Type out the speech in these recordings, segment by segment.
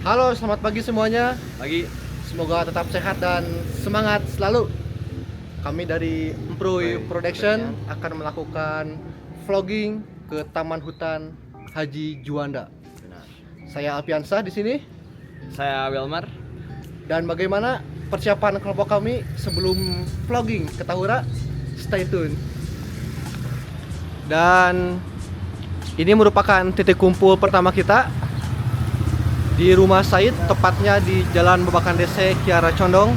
Halo, selamat pagi semuanya. Pagi. Semoga tetap sehat dan semangat selalu. Kami dari Emproy Production akan melakukan vlogging ke Taman Hutan Haji Juanda. Saya Alpiansah di sini. Saya Wilmar. Dan bagaimana persiapan kelompok kami sebelum vlogging ke Tahura? Stay tune. Dan ini merupakan titik kumpul pertama kita di rumah Said, tepatnya di Jalan Babakan Dese, Kiara Condong.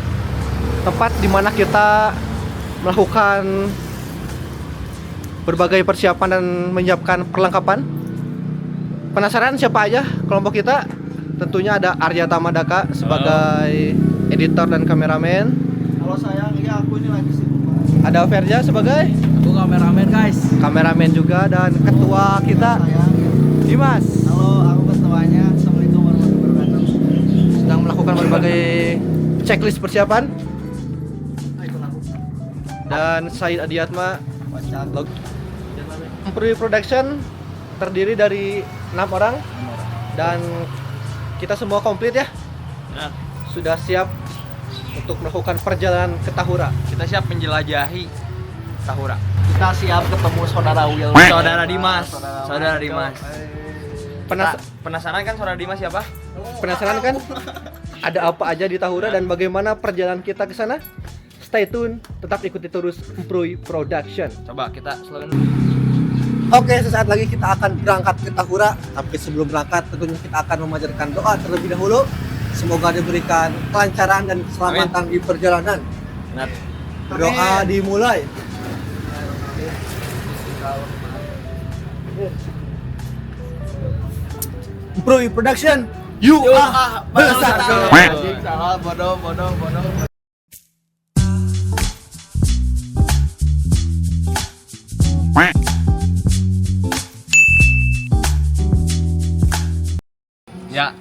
Tempat di mana kita melakukan berbagai persiapan dan menyiapkan perlengkapan. Penasaran siapa aja kelompok kita? Tentunya ada Arya Tamadaka sebagai editor dan kameramen. Halo sayang, iya aku ini lagi sibuk. Ada Verja sebagai Aku kameramen, guys. kameramen juga, dan ketua kita Sayang. Dimas Halo, aku ketuanya. Assalamualaikum warahmatullahi wabarakatuh. sedang melakukan berbagai checklist persiapan. Itu aku. Dan Said Adiatma Kocak. Emproy Production terdiri dari 6 orang dan kita semua komplit ya. Nah, Sudah siap untuk melakukan perjalanan ke Tahura. kita siap menjelajahi Tahura. Kita siap ketemu saudara Will. Saudara Dimas. Saudara Dimas. Penasaran kan saudara Dimas siapa? Penasaran kan ada apa aja di Tahura dan bagaimana perjalanan kita ke sana? Stay tune, tetap ikuti terus Emproy Production. Coba kita slogan. Oke, sesaat lagi kita akan berangkat ke Tahura. Tapi sebelum berangkat tentunya kita akan memanjatkan doa terlebih dahulu. Semoga diberikan kelancaran dan keselamatan di perjalanan. Benar. Doa dimulai. Emproy Production, you are besar. Salah, bodoh. Ya,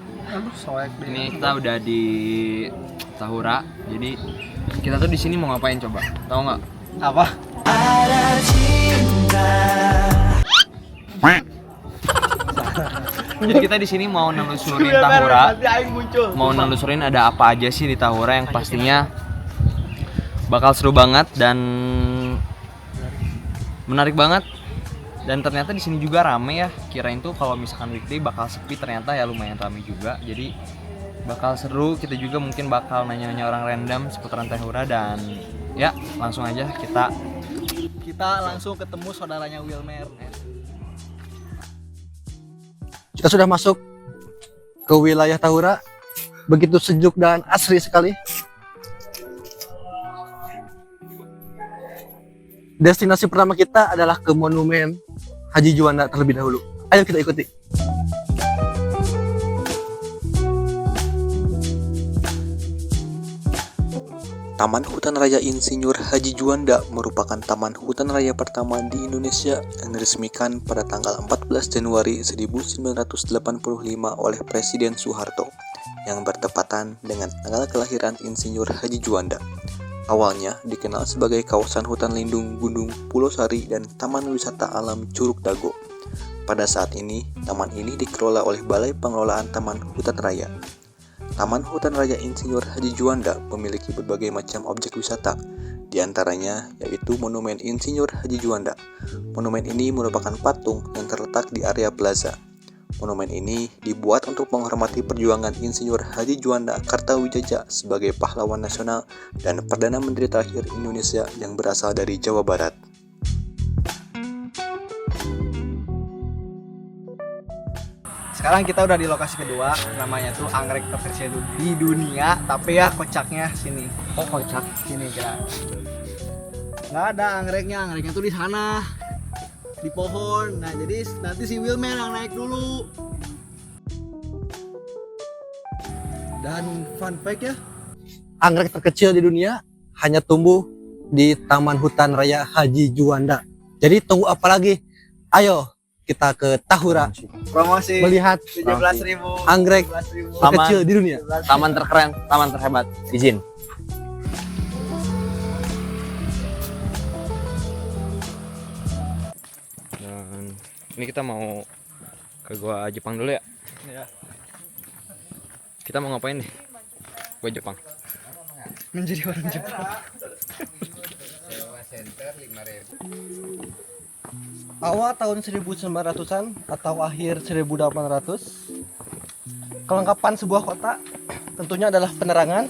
ini kita udah di Tahura. Jadi kita tuh di sini mau ngapain coba? Tahu nggak? Apa? Jadi kita di sini mau nelusurin Tahura. Mau nelusurin ada apa aja sih di Tahura yang pastinya bakal seru banget dan menarik banget. Dan ternyata di sini juga rame ya. Kirain tuh kalau misalkan weekday bakal sepi, ternyata ya lumayan rame juga. Jadi bakal seru. Kita juga mungkin bakal nanya-nanya orang random seputaran Tahura dan ya langsung aja kita langsung ketemu saudaranya Wilmer. Kita sudah masuk ke wilayah Tahura. Begitu sejuk dan asri sekali. Destinasi pertama kita adalah ke Monumen Haji Juanda terlebih dahulu. Ayo kita ikuti. Taman Hutan Raya Insinyur Haji Juanda merupakan taman hutan raya pertama di Indonesia yang diresmikan pada tanggal 14 Januari 1985 oleh Presiden Soeharto yang bertepatan dengan tanggal kelahiran Insinyur Haji Juanda. Awalnya dikenal sebagai kawasan hutan lindung Gunung Pulau Sari dan Taman Wisata Alam Curug Dago. Pada saat ini, taman ini dikelola oleh Balai Pengelolaan Taman Hutan Raya. Taman Hutan Raya Insinyur Haji Juanda memiliki berbagai macam objek wisata, di antaranya yaitu Monumen Insinyur Haji Juanda. Monumen ini merupakan patung yang terletak di area plaza. Monumen ini dibuat untuk menghormati perjuangan Insinyur Haji Juanda Kartawijaya sebagai pahlawan nasional dan Perdana Menteri terakhir Indonesia yang berasal dari Jawa Barat. Sekarang kita udah di lokasi kedua, namanya tuh anggrek terkecil di dunia, tapi ya kocaknya sini. oh kocak. Sini kira. Nggak ada angreknya tuh di sana. Di pohon. Nah, jadi nanti si Wilmer yang naik dulu. Dan fun fact ya, anggrek terkecil di dunia hanya tumbuh di Taman Hutan Raya Haji Juanda. Jadi tunggu apa lagi? Ayo kita ke Tahura Promosi melihat 17.000 anggrek 17.000. terkecil di dunia. Taman terkeren, taman terhebat. Izin. Ini kita mau ke gua Jepang dulu ya. Iya. Kita mau ngapain nih? Gua Jepang. Menjadi orang Jepang. Awal tahun 1900-an atau akhir 1800, kelengkapan sebuah kota tentunya adalah penerangan,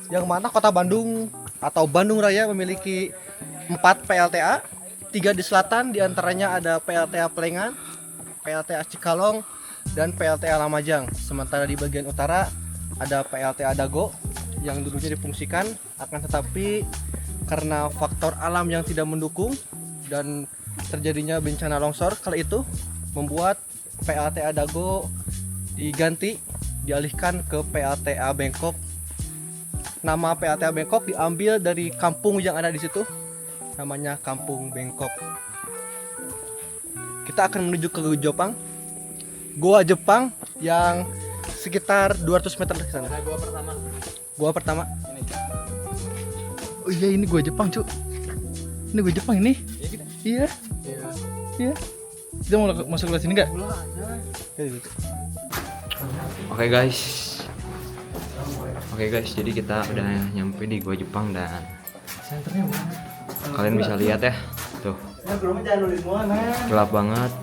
yang mana kota Bandung atau Bandung Raya memiliki 4 PLTA, 3 di selatan, diantaranya ada PLTA Plengan, PLTA Cikalong, dan PLTA Lamajang. Sementara di bagian utara ada PLTA Dago yang dulunya difungsikan, akan tetapi karena faktor alam yang tidak mendukung dan terjadinya bencana longsor kala itu membuat PLTA Dago dialihkan ke PLTA Bangkok. Nama PLTA Bangkok diambil dari kampung yang ada di situ, namanya Kampung Bangkok. Kita akan menuju ke Goa Jepang yang sekitar 200 meter dari sana. Gua pertama. Oh iya, ini gua Jepang, Cuk. Ini gua Jepang ini. Iya. Iya. Kita mau masuk ke sini enggak? Oke guys, jadi kita udah nyampe di Goa Jepang dan kalian bisa lihat ya, tuh gelap banget.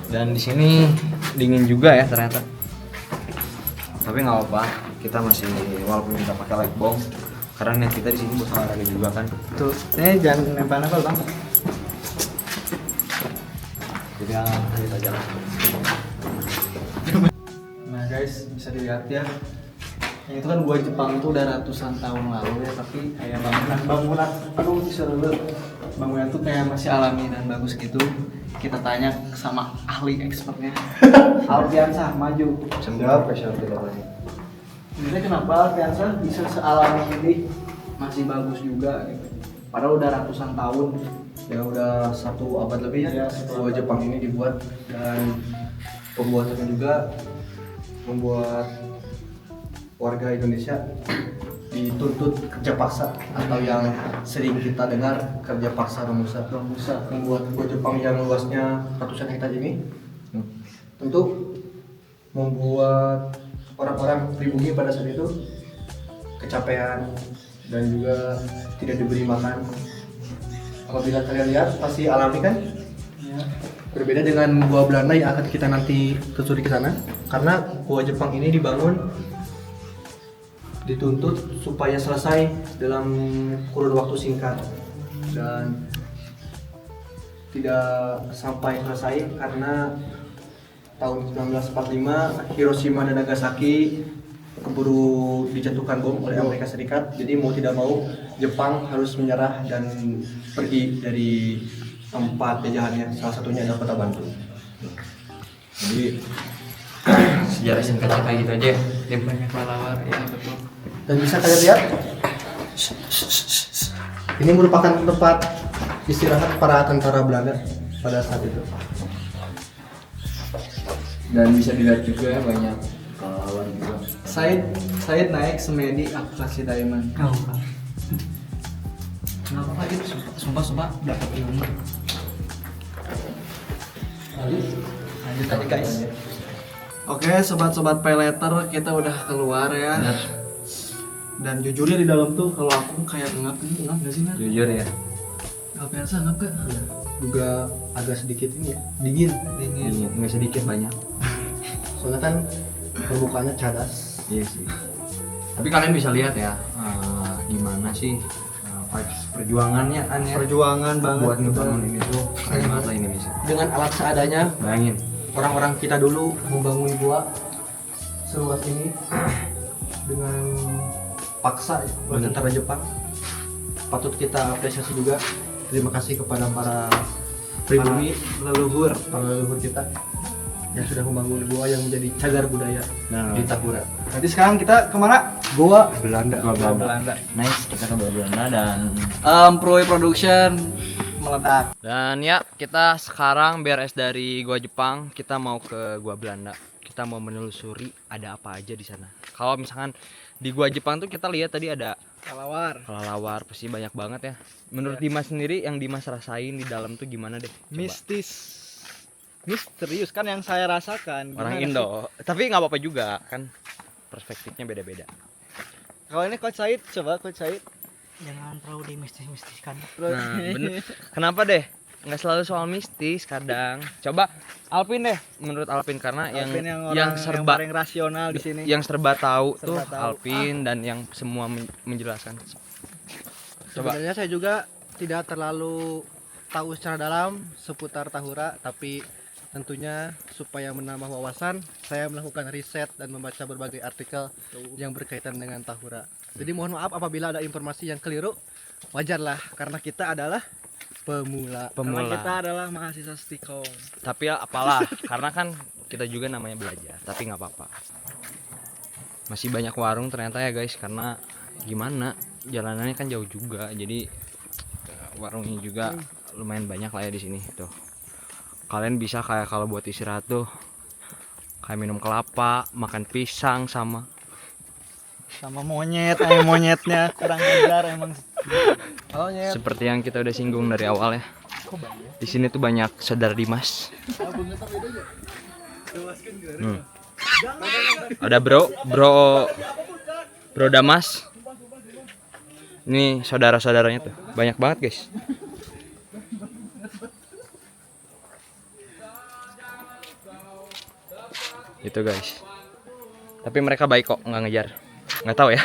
Dan di sini dingin juga ya ternyata. Tapi nggak apa-apa, kita masih walaupun kita pakai light bomb, karena niat kita di sini buat olahraga juga kan. Tuh, jangan nempel-nempel bang. Jadi lanjut aja lah. Nah guys, bisa dilihat ya. Yang itu kan gua Jepang itu udah ratusan tahun lalu ya, tapi kayak bangunan aduh disuruh lu. Bangunan tuh kayak masih alami dan bagus gitu. Kita tanya sama ahli expertnya. Alfiansa, maju. Siap, lagi. Ini kenapa Alfiansa bisa sealami ini, masih bagus juga gitu. Padahal udah ratusan tahun. Ya udah 1 abad lebih ya, Goa Jepang ini dibuat, dan pembuatannya juga membuat warga Indonesia dituntut kerja paksa, atau yang sering kita dengar kerja paksa Romusa. Membuat Goa Jepang yang luasnya ratusan hektar ini tentu membuat orang-orang pribumi pada saat itu kecapean dan juga tidak diberi makan. Apabila kalian lihat pasti alami kan? Ya. Berbeda dengan gua Belanda yang akan kita nanti telusuri ke sana, karena gua Jepang ini dibangun dituntut supaya selesai dalam kurun waktu singkat dan tidak sampai selesai karena tahun 1945 Hiroshima dan Nagasaki keburu dijatuhkan bom oleh Amerika Serikat. Jadi mau tidak mau Jepang harus menyerah dan pergi dari tempat jajahannya, salah satunya adalah kota Bandung. Jadi sejarah singkatnya kayak gitu aja. Tim banyak pahlawan, ya betul. Dan bisa kalian lihat, ini merupakan tempat istirahat para tentara Belanda pada saat itu. Dan bisa dilihat juga banyak pahlawan juga. Said naik semedi atraksi diamond. Kenapa gitu? Sumpah dapat ilmu. Lanjut aja guys. Oke, sobat-sobat paylater, kita udah keluar ya. Dan jujurnya di dalam tuh kalau aku kayak ngap nggak sih? Jujur ya. Gak biasa ngap gak? Juga agak sedikit ini ya, dingin. Nggak sedikit banyak. Soalnya kan permukaannya cadas. Iya sih. Tapi kalian bisa lihat ya, gimana sih perjuangannya kan ya. Perjuangan banget Buat ngebangun ini tuh kayak mata ini bisa. Dengan alat seadanya, Bayangin. orang-orang kita dulu membangun gua seluas ini dengan paksa oleh tentara Jepang. Patut kita apresiasi juga. Terima kasih kepada para pribumi, para leluhur kita yang sudah membangun gua yang menjadi cagar budaya di Tahura. Nanti sekarang kita kemana? Goa Belanda. Belanda. Nice, kita ke Belanda dan Proy Production meledak. Dan ya, kita sekarang beres dari Goa Jepang, kita mau ke Goa Belanda. Kita mau menelusuri ada apa aja di sana. Kalau misalkan di Goa Jepang tuh kita lihat tadi ada kelelawar, pasti banyak banget ya. Menurut Dimas sendiri, yang Dimas rasain di dalam tuh gimana deh? Coba. Mistis. Ini serius kan yang saya rasakan. Orang Gimana Indo. Tapi nggak apa-apa juga kan. Perspektifnya beda-beda. sih? Kalau ini Coach Said, coba Coach Said. Jangan terlalu dimistis-mistiskan. Nah, bener. Kenapa deh? Nggak selalu soal mistis kadang. Coba Alvin deh, menurut Alvin karena Alvin yang orang serba paling rasional di sini. yang serba tahu tuh Serba tahu. Alvin dan yang semua menjelaskan. Coba. Sebenarnya saya juga tidak terlalu tahu secara dalam seputar Tahura, tapi tentunya supaya menambah wawasan, saya melakukan riset dan membaca berbagai artikel yang berkaitan dengan Tahura. Jadi mohon maaf apabila ada informasi yang keliru, wajarlah karena kita adalah pemula. Karena kita Pemula. adalah mahasiswa Stikom. Tapi ya apalah, karena kan kita juga namanya belajar, tapi nggak apa-apa. Masih banyak warung ternyata ya guys, karena gimana jalanannya kan jauh juga, jadi warungnya juga lumayan banyak lah ya di sini tuh. Kalian bisa kayak kalau buat istirahat tuh kayak minum kelapa, makan pisang sama Sama monyet, monyetnya kurang ajar emang. seperti yang kita udah singgung dari awal ya. Di sini tuh banyak saudara Dimas. Ada bro Damas. Ini saudara-saudaranya tuh banyak banget guys. Itu guys. Tapi mereka baik kok, nggak ngejar. Nggak tahu ya.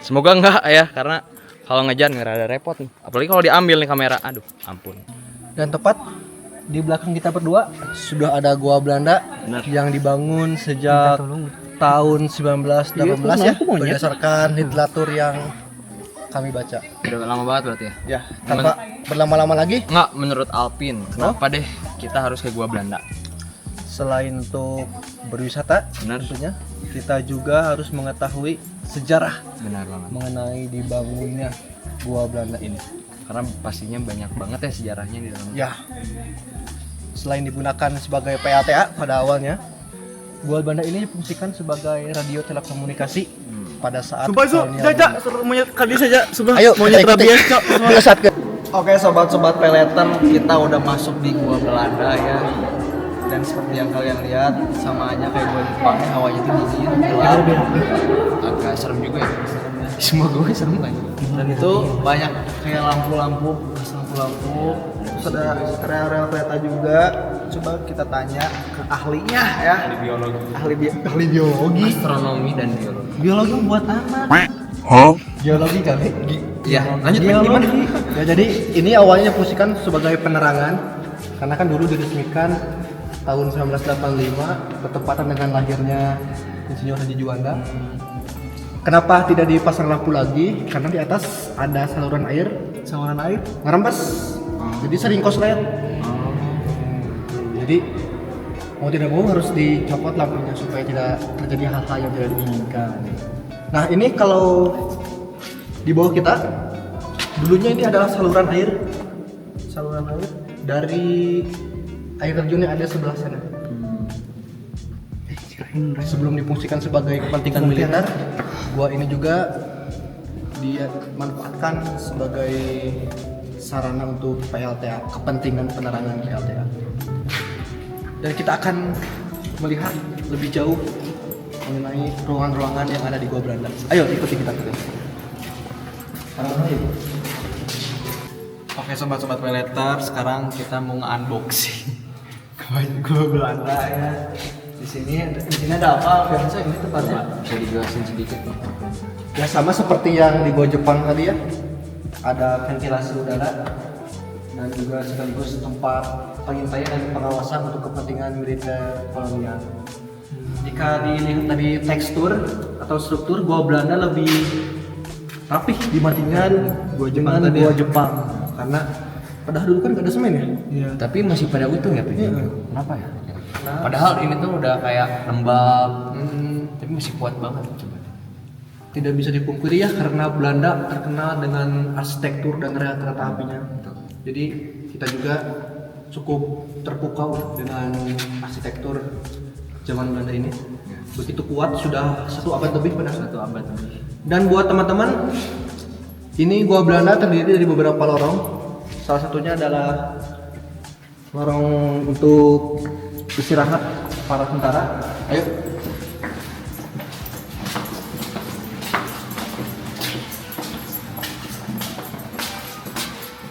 Semoga enggak ya, karena kalau ngejar nggak ada repot nih. Apalagi kalau diambil nih kamera. Aduh, ampun. Dan tepat di belakang kita berdua sudah ada gua Belanda Benar. yang dibangun sejak tahun 1918 ya, berdasarkan literatur yang kami baca. Udah lama banget berarti ya? Ya, tanpa berlama-lama lagi, Enggak, menurut Alpin, kenapa deh kita harus ke Gua Belanda? selain untuk berwisata, Benar. tentunya kita juga harus mengetahui sejarah Benar banget. mengenai dibangunnya gua Belanda ini. Karena pastinya banyak banget ya sejarahnya di dalam. Ya, selain digunakan sebagai PLTA pada awalnya, gua Belanda ini difungsikan sebagai radio telekomunikasi pada saat kolonial Belanda. monyet kali saja, sumpah. Ayo, monyet kita ikuti. rabies, Cok. Oke sobat-sobat peleter, kita udah masuk di gua Belanda ya. Dan seperti yang kalian lihat, sama aja kayak gua Jepang, hawanya tuh dingin, gelap, Agak serem juga ya. Semua gue serem kan. dan itu banyak kayak lampu-lampu, terus ada rel-rel kereta juga. Coba kita tanya ke ahlinya ya, ahli biologi, Astronomi dan biologi. biologi buat anak. Geologi kali. Iya, lanjut Geologi. gimana? Ya jadi ini awalnya difungsikan sebagai penerangan karena kan dulu diresmikan tahun 1985 bertepatan dengan lahirnya Insinyur Haji Juanda. Kenapa tidak dipasang lampu lagi? Karena di atas ada saluran air ngerembes. Jadi sering koslet. Jadi mau tidak mau harus dicopot lampunya supaya tidak terjadi hal-hal yang tidak diinginkan. Nah ini kalau di bawah kita dulunya ini adalah saluran air dari air terjun yang ada sebelah sana. Sebelum difungsikan sebagai kepentingan militer, gua ini juga dimanfaatkan sebagai sarana untuk PLTA, kepentingan penerangan PLTA. Dan kita akan melihat lebih jauh mengenai ruangan-ruangan yang ada di Gua Belanda. Ayo ikuti kita terus. Oke sobat-sobat peleter, sekarang kita mau nge-unboxing Gua Belanda ya. Di sini ada apa? Biasa ini tempatnya. Bisa dijelasin sedikit nih. Ya sama seperti yang di Gua Jepang tadi ya. Ada ventilasi udara dan juga sekaligus tempat pengintaian dan pengawasan untuk kepentingan militer kolonial. Jika dilihat dari tekstur atau struktur, Gua Belanda lebih rapih dibandingkan Gua Jepang karena padahal dulu kan gak ada semen ya. Iya. Tapi masih pada utuh ya, Pin? Kenapa ya? Padahal ini tuh udah kayak lembab, tapi masih kuat banget. Coba. Tidak bisa dipungkiri ya karena Belanda terkenal dengan arsitektur dan rel kereta apinya. Jadi kita juga cukup terpukau dengan arsitektur zaman Belanda ini. Begitu kuat, sudah 1 abad lebih pada 1 abad lebih. Dan buat teman-teman, ini Gua Belanda terdiri dari beberapa lorong. Salah satunya adalah lorong untuk istirahat para tentara. Ayo.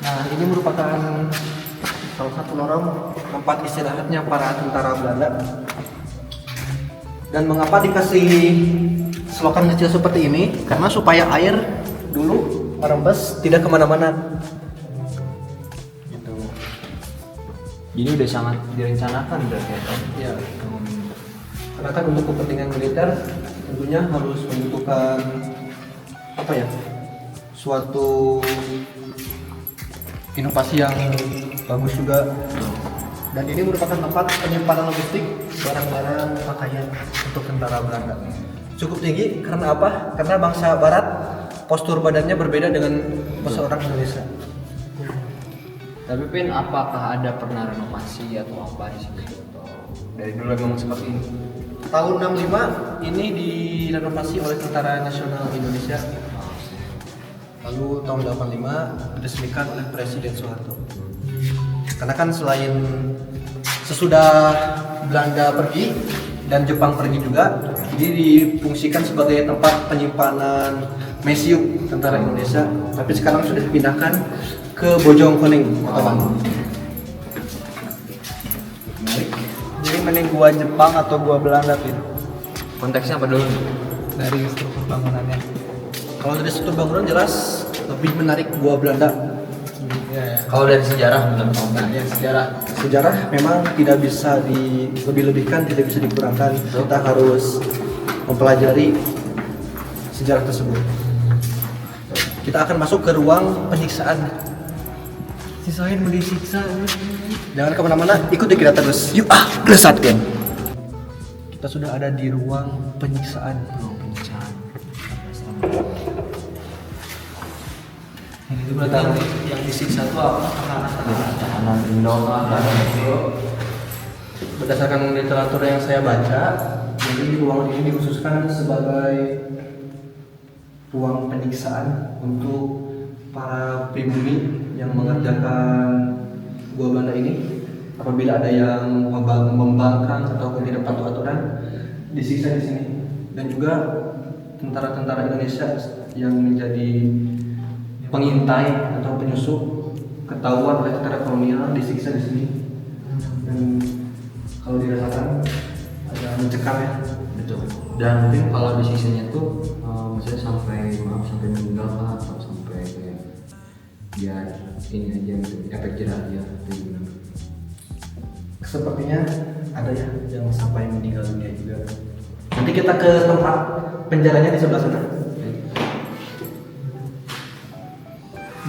Nah, ini merupakan salah satu lorong tempat istirahatnya para tentara Belanda. Dan mengapa dikasih selokan kecil seperti ini? Karena supaya air dulu merembes tidak kemana-mana. Gitu. Jadi udah sangat direncanakan berarti ya. Ya. Karena kan untuk kepentingan militer tentunya harus membutuhkan apa ya? Suatu inovasi yang bagus juga. Dan ini merupakan tempat penyimpanan logistik barang-barang pakaian untuk tentara Belanda. Cukup tinggi karena apa? Karena bangsa Barat postur badannya berbeda dengan bangsa orang Indonesia. Tapi Pin, apakah ada pernah renovasi atau apa di sini? Atau dari dulu memang seperti ini? Tahun 65 ini direnovasi oleh Tentara Nasional Indonesia. Lalu tahun 85 diresmikan oleh Presiden Soeharto. Karena kan selain sesudah Belanda pergi dan Jepang pergi juga, ini difungsikan sebagai tempat penyimpanan museum tentara Indonesia. Tapi sekarang sudah dipindahkan ke Bojongkoneng, teman. Jadi mending gua Jepang atau gua Belanda, Pin? Konteksnya apa dulu? Dari struktur bangunannya. Kalau dari struktur bangunan jelas lebih menarik gua Belanda. Kalau dari sejarah belum tahu kan? Ya, sejarah. Sejarah memang tidak bisa dilebih-lebihkan, tidak bisa dikurangkan. Kita harus mempelajari sejarah tersebut. Kita akan masuk ke ruang penyiksaan. Sisain mau disiksa. Jangan kemana-mana, ikuti kita terus. Yuk lesatkan. Kita sudah ada di ruang penyiksaan. Itu berarti yang disiksa itu apa? Tahanan Indo lah. Berdasarkan literatur yang saya baca, jadi ruangan ini dikhususkan sebagai ruang penyiksaan untuk para pribumi yang mengerjakan gua Belanda ini. Apabila ada yang membangkang ataupun tidak patuh aturan, disiksa di sini. Dan juga tentara-tentara Indonesia yang menjadi pengintai atau penyusup ketahuan oleh tentara kolonial disiksa di sini. Dan kalau dirasakan agak mencekam ya. Betul. Dan mungkin kalau di sisinya tuh misalnya sampai meninggal lah atau sampai kayak ya ini aja gitu, efek jerah dia atau gimana? Sepertinya ada ya yang sampai meninggal dunia juga. Nanti kita ke tempat penjaranya di sebelah sana.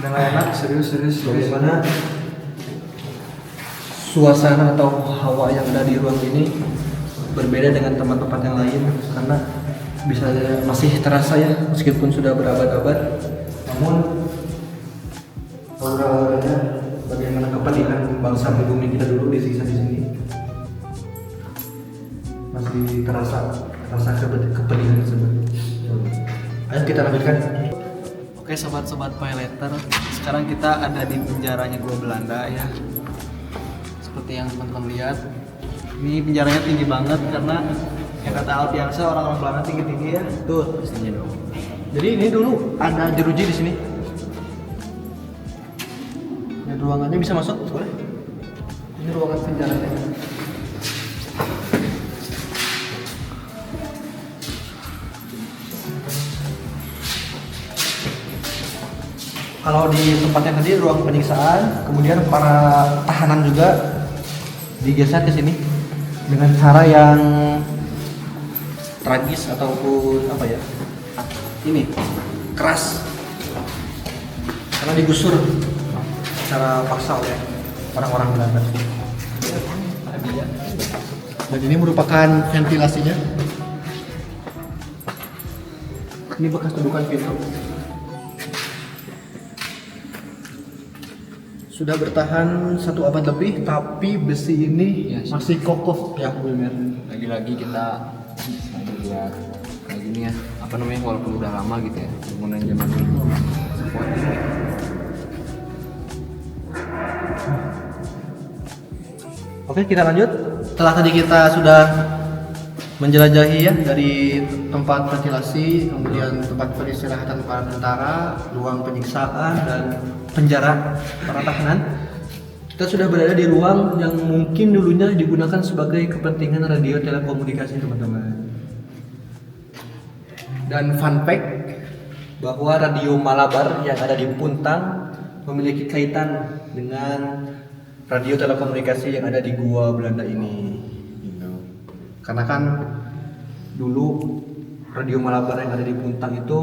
Udah gak enak, serius. Bagaimana suasana atau hawa yang ada di ruang ini berbeda dengan tempat-tempat yang lain, karena bisa masih terasa ya meskipun sudah berabad-abad, namun aura-auranya bagaimana kepedihan bangsa pribumi kita dulu disiksa di sini masih terasa kepedihan tersebut. Ayo kita lanjutkan. Oke sobat-sobat payletter, sekarang kita ada di penjaranya gua Belanda ya. Seperti yang teman-teman lihat, ini penjaranya tinggi banget karena yang kata Alfiansa orang-orang Belanda tinggi-tinggi ya. Tuh. Pastinya dong. Jadi ini dulu ada jeruji di sini. Dan ruangannya bisa masuk, boleh? Ini ruangan penjaranya. Kalau di tempatnya tadi ruang penyiksaan, kemudian para tahanan juga digeser ke sini dengan cara yang tragis ataupun apa ya? Ini keras karena digusur secara paksa oleh orang-orang Belanda. Dan ini merupakan ventilasinya. Ini bekas tudukan pintu. Sudah bertahan 1 abad lebih, tapi besi ini Iya sih. masih kokoh ya, Wilmer. Lagi-lagi kita lihat kayak gini ya, apa namanya, walaupun udah lama gitu ya, bangunan zaman dulu sekuat ini. Oke, kita lanjut. Setelah tadi kita sudah menjelajahi ya dari tempat ventilasi, kemudian tempat peristirahatan para tentara, ruang penyiksaan dan penjara para tahanan. Kita sudah berada di ruang yang mungkin dulunya digunakan sebagai kepentingan radio telekomunikasi, teman-teman. Dan fun fact bahwa radio Malabar yang ada di Puntang memiliki kaitan dengan radio telekomunikasi yang ada di Gua Belanda ini. Gitu. Karena kan dulu radio Malabar yang ada di Puntang itu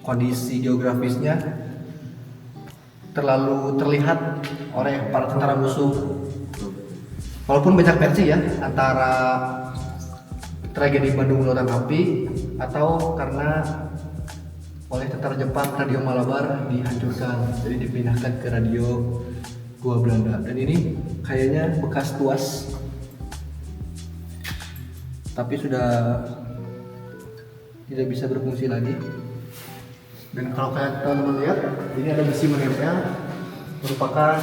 kondisi geografisnya terlalu terlihat oleh para tentara musuh. Walaupun banyak versi ya, antara tragedi Bandung Lautan Api atau karena oleh tentara Jepang radio Malabar dihancurkan, jadi dipindahkan ke radio Gua Belanda. Dan ini kayaknya bekas tuas, tapi sudah tidak bisa berfungsi lagi. Dan kalau kalian teman-teman lihat, ini ada besi menempel, merupakan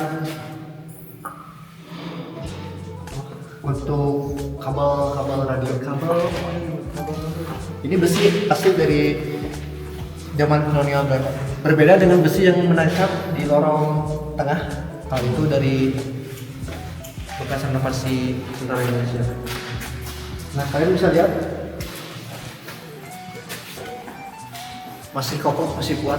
untuk kabel radio. Ini besi asli dari zaman kolonial Belanda. Berbeda dengan besi yang menancap di lorong tengah. Hal itu dari bekas renovasi tentara Indonesia. Nah, kalian bisa lihat masih kokoh, masih kuat.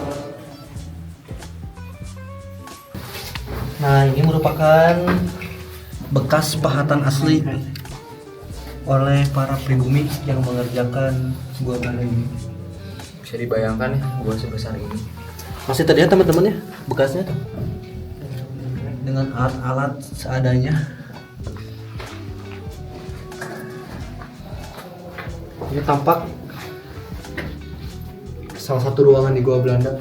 Nah, ini merupakan bekas pahatan asli oleh para pribumi yang mengerjakan gua Belanda ini. Bisa dibayangkan ya gua sebesar ini. Masih terlihat teman-teman ya bekasnya tuh. Dengan alat-alat seadanya. Ini tampak salah satu ruangan di Gua Belanda.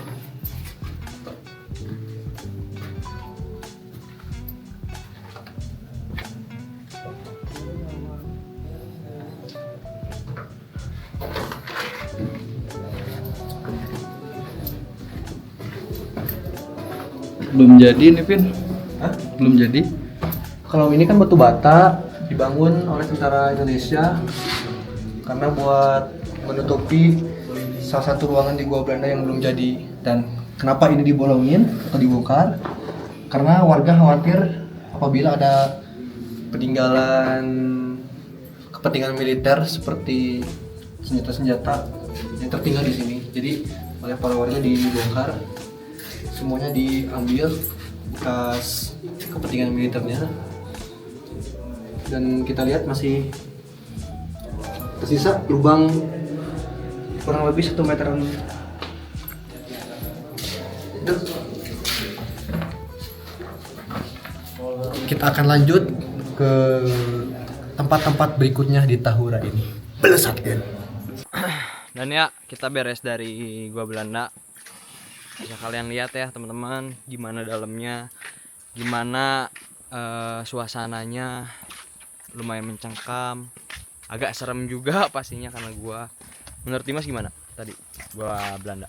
Belum jadi nih, Pin. Hah? Belum jadi. Kalau ini kan batu bata dibangun oleh tentara Indonesia karena buat menutupi salah satu ruangan di Gua Belanda yang belum jadi. Dan kenapa ini dibolongin atau dibongkar? Karena warga khawatir apabila ada peninggalan kepentingan militer seperti senjata-senjata yang tertinggal di sini. Jadi oleh para warga dibongkar, semuanya diambil bekas kepentingan militernya. Dan kita lihat masih tersisa lubang kurang lebih 1 meteran. Kita akan lanjut ke tempat-tempat berikutnya di Tahura ini. Belesatkan. Dan ya, kita beres dari Gua Belanda. Bisa kalian lihat ya teman-teman, gimana dalamnya, gimana suasananya, lumayan mencengkam, agak serem juga pastinya karena gua. Menurut Dimas gimana tadi Gua Belanda?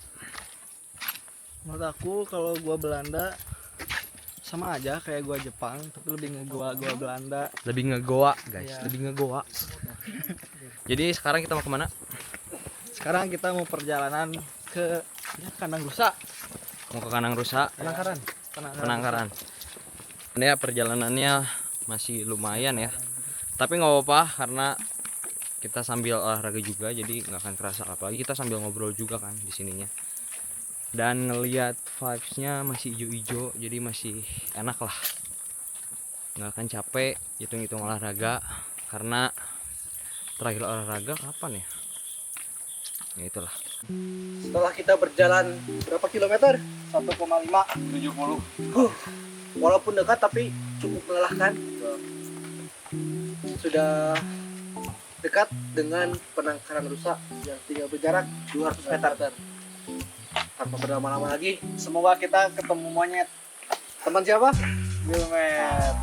Menurut aku kalau gua Belanda sama aja kayak gua Jepang, tapi lebih gua Belanda. Lebih ngegoa guys, Iya. lebih ngegoa. Jadi sekarang kita mau kemana? Sekarang kita mau perjalanan ke Kandang Rusa, Mau ke Kandang Rusa, Penangkaran. Penangkaran. Ya perjalanannya masih lumayan ya, tapi nggak apa-apa karena kita sambil olahraga juga, jadi nggak akan kerasa, apalagi kita sambil ngobrol juga kan di sininya. Dan ngelihat vibesnya masih hijau-hijau, jadi masih enak lah, nggak akan capek hitung-hitung olahraga. Karena terakhir olahraga kapan ya? Ya itulah. Setelah kita berjalan berapa kilometer? 1,5. 70. Walaupun dekat tapi cukup melelahkan. Sudah dekat dengan Penangkaran Rusa yang tinggal berjarak 200 meter. Tanpa berlama-lama lagi, Semoga kita ketemu monyet. teman siapa? Gilmet.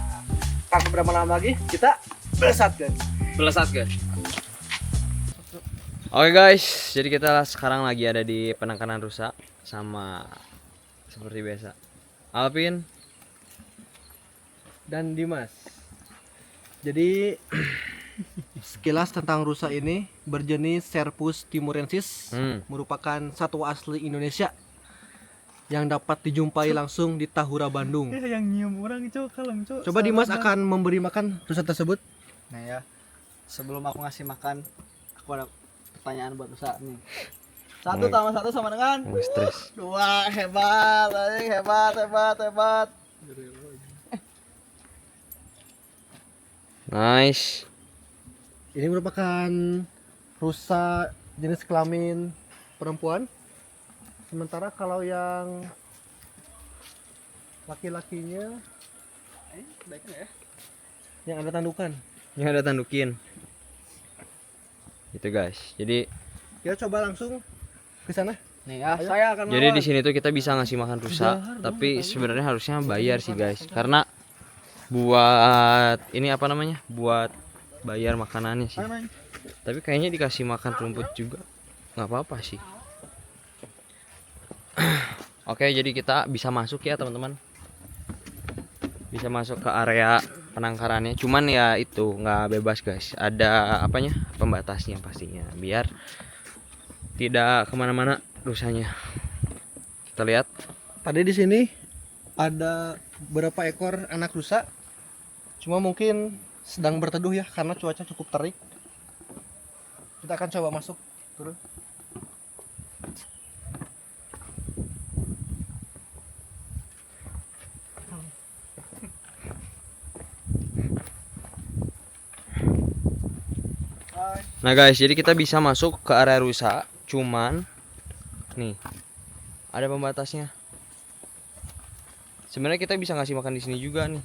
Tanpa berlama-lama lagi, kita belesatkan. Belesat guys. Oke guys, jadi kita sekarang lagi ada di Penangkaran Rusa sama seperti biasa Alvin Dan Dimas. Jadi sekilas tentang rusa ini berjenis Serpus timurensis, merupakan satwa asli Indonesia yang dapat dijumpai langsung di Tahura, Bandung. Yang nyium orang cok kalem cok. Coba Dimas akan memberi makan rusa tersebut. Nah ya, sebelum aku ngasih makan, aku ada pertanyaan buat rusa nih. Satu tambah satu sama dengan Stres. 2. Hebat, anjing, hebat. Nice. Ini merupakan rusa jenis kelamin perempuan. Sementara kalau yang laki-lakinya yang ada tandukan. Ini ada tandukin. Gitu guys. Jadi Kita coba langsung ke sana. Nih ya, saya akan Jadi di sini tuh kita bisa ngasih makan rusa, tapi sebenarnya harusnya bayar sih guys, karena buat ini apa namanya, buat bayar makanannya sih. Tapi kayaknya dikasih makan rumput juga nggak apa-apa sih. Oke, jadi kita bisa masuk ya teman-teman, bisa masuk ke area penangkarannya. Cuman ya itu nggak bebas guys, ada apanya, pembatasnya pastinya, biar tidak kemana-mana rusanya. Kita lihat. Tadi di sini ada beberapa ekor anak rusa. Cuma mungkin sedang berteduh ya karena cuaca cukup terik. Kita akan coba masuk turun. Nah guys, jadi kita bisa masuk ke area rusa, cuman nih ada pembatasnya. Sebenarnya kita bisa ngasih makan di sini juga nih.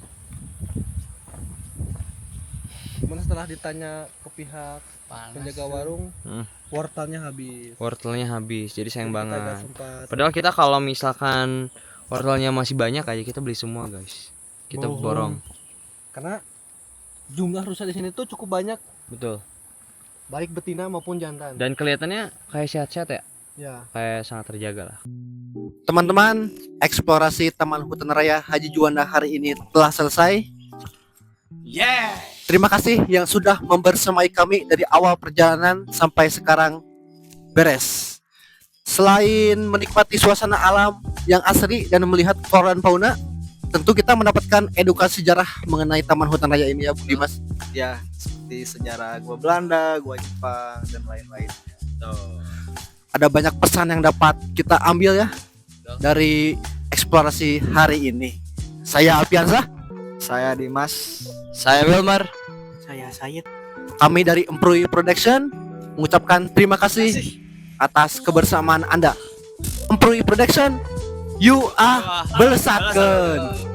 Cuman setelah ditanya ke pihak penjaga warung, wortelnya habis. Wortelnya habis, jadi sayang Jadi kita nggak banget. sempat. Padahal kita kalau misalkan wortelnya masih banyak aja kita beli semua guys. Kita Bohong. borong. Karena jumlah rusa di sini tuh cukup banyak, Betul. baik betina maupun jantan. Dan kelihatannya kayak sehat-sehat ya. Ya. Kayak sangat terjaga lah. Teman-teman, eksplorasi Taman Hutan Raya Haji Juanda hari ini telah selesai. Terima kasih yang sudah membersamai kami dari awal perjalanan sampai sekarang beres. Selain menikmati suasana alam yang asri dan melihat flora dan fauna, tentu kita mendapatkan edukasi sejarah mengenai Taman Hutan Raya ini ya, Bu Dimas. Ya, seperti sejarah gua Belanda, gua Jepang dan lain-lain. Ada banyak pesan yang dapat kita ambil ya dari eksplorasi hari ini. Saya Alfiansyah, Saya Dimas. Saya Wilmar. Saya Sayid. kami dari Emproy Production mengucapkan terima kasih atas kebersamaan Anda. Emproy Production, you are belesatkeun.